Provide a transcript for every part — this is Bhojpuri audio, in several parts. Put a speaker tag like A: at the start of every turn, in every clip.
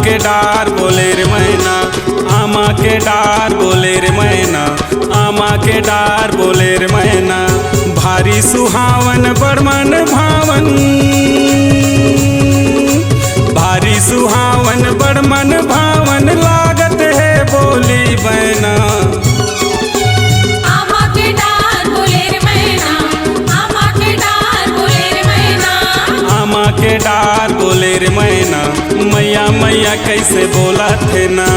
A: के डार बोले रे मैना, आमा के डार बोले रे मैना, आमा के डार बोले रे मैना। भारी सुहावन बड़मन भावन, भारी सुहावन बड़मन भावन लागत है बोली बैना।
B: आमा के डार बोले रे मैना, आमा के डार बोले रे मैना,
A: आमा के डार बोले रे मैना। मैया मैया कैसे बोला थे ना।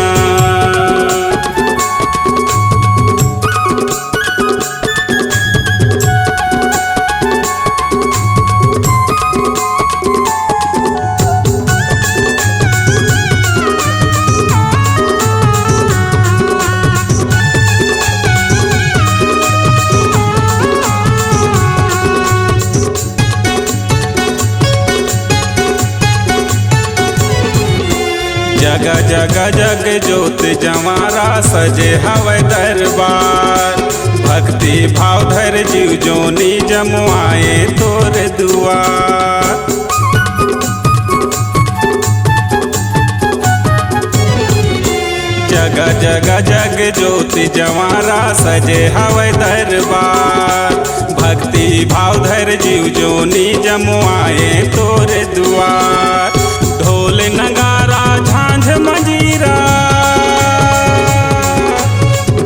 A: जगह जगह जग जोत जवारा सजे हवे दरबार। भक्ति भाव धर जीव जोनी जमुआए तोर दुआर। जगह जगह जग जोत जवारा सजे हवे दरबार। भक्ति भाव धर जीव जोनी जमुआए तोर दुआर। ढोल नगारा झांझ मजीरा,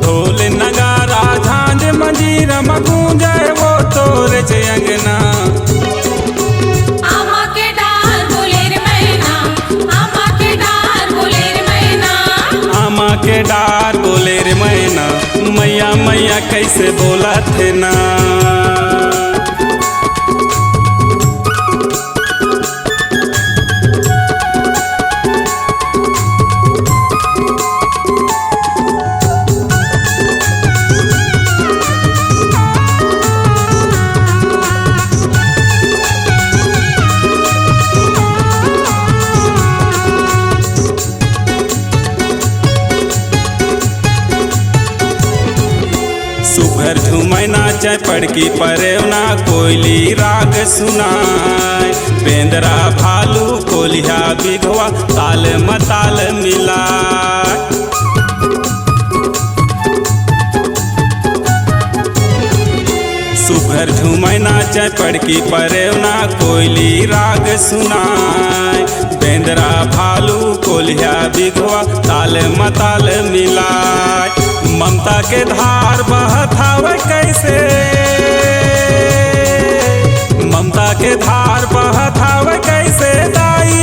A: ढोल नगारा झांझ मजीरा मगूंजे वो तोरे अंगना।
B: आमा के डार बोले रे मैना, आमा के डार बोले रे मैना,
A: आमा के डार बोले रे मैना। मैया मैया कैसे बोला थे ना। सुघर झुमै नाचे पड़की परेवना कोयली राग सुनाय। बेंदरा भालू कोलिया बिघवा ताल मताल मिलाय। सुघर झुमै नाचे पड़की परेवना कोयली राग सुनाय। बेंदरा भालू कोलिया बिघवा ताल मताल मिलाय। ममता के धार बहत हवे कैसे, ममता के धार बहत हवे कैसे दाई